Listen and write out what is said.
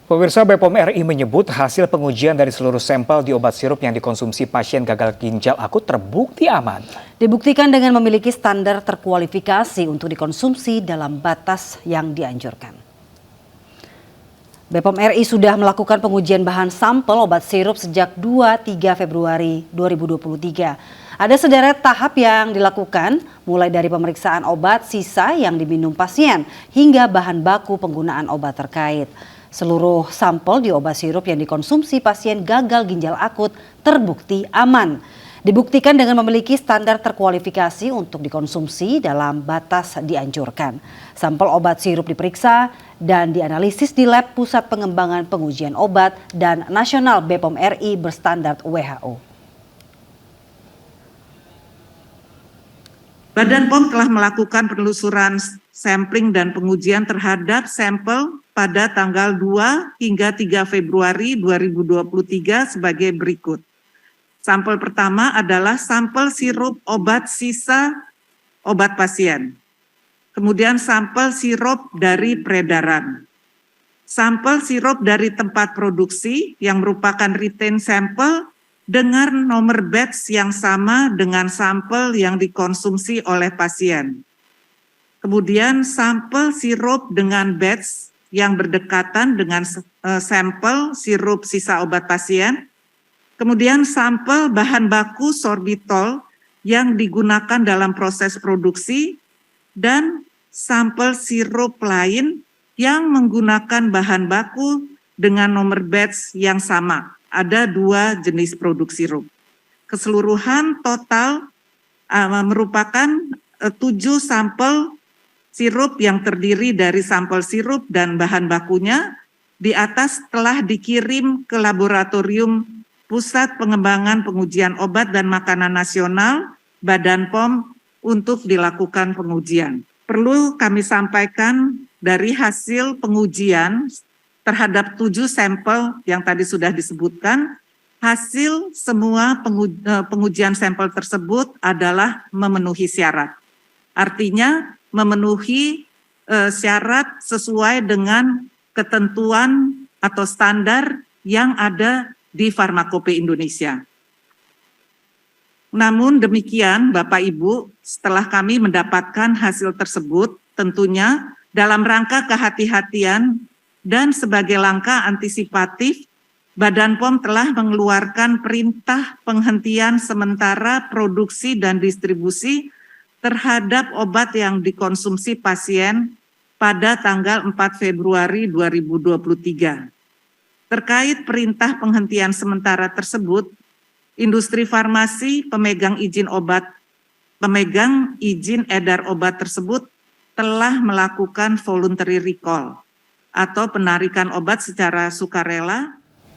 Pemirsa, BPOM RI menyebut hasil pengujian dari seluruh sampel di obat sirup yang dikonsumsi pasien gagal ginjal akut terbukti aman. Dibuktikan dengan memiliki standar terkualifikasi untuk dikonsumsi dalam batas yang dianjurkan. BPOM RI sudah melakukan pengujian bahan sampel obat sirup sejak 2-3 Februari 2023. Ada sederet tahap yang dilakukan, mulai dari pemeriksaan obat sisa yang diminum pasien hingga bahan baku penggunaan obat terkait. Seluruh sampel di obat sirup yang dikonsumsi pasien gagal ginjal akut terbukti aman. Dibuktikan dengan memiliki standar terkualifikasi untuk dikonsumsi dalam batas dianjurkan. Sampel obat sirup diperiksa dan dianalisis di lab Pusat Pengembangan Pengujian Obat dan Nasional BPOM RI berstandar WHO. Badan POM telah melakukan penelusuran sampling dan pengujian terhadap sampel pada tanggal 2 hingga 3 Februari 2023 sebagai berikut. Sampel pertama adalah sampel sirup obat sisa obat pasien. Kemudian sampel sirup dari peredaran. Sampel sirup dari tempat produksi yang merupakan retain sampel dengan nomor batch yang sama dengan sampel yang dikonsumsi oleh pasien. Kemudian sampel sirup dengan batch yang berdekatan dengan sampel sirup sisa obat pasien. Kemudian sampel bahan baku sorbitol yang digunakan dalam proses produksi dan sampel sirup lain yang menggunakan bahan baku dengan nomor batch yang sama. Ada 2 jenis produk sirup. Keseluruhan total merupakan 7 sampel sirup yang terdiri dari sampel sirup dan bahan bakunya. Di atas telah dikirim ke Laboratorium Pusat Pengembangan Pengujian Obat dan Makanan Nasional, Badan POM, untuk dilakukan pengujian. Perlu kami sampaikan dari hasil pengujian terhadap 7 sampel yang tadi sudah disebutkan, hasil semua pengujian sampel tersebut adalah memenuhi syarat. Artinya memenuhi syarat sesuai dengan ketentuan atau standar yang ada di Farmakope Indonesia. Namun demikian Bapak Ibu, setelah kami mendapatkan hasil tersebut, tentunya dalam rangka kehati-hatian dan sebagai langkah antisipatif, Badan POM telah mengeluarkan perintah penghentian sementara produksi dan distribusi terhadap obat yang dikonsumsi pasien pada tanggal 4 Februari 2023. Terkait perintah penghentian sementara tersebut, industri farmasi pemegang izin edar obat tersebut telah melakukan voluntary recall atau penarikan obat secara sukarela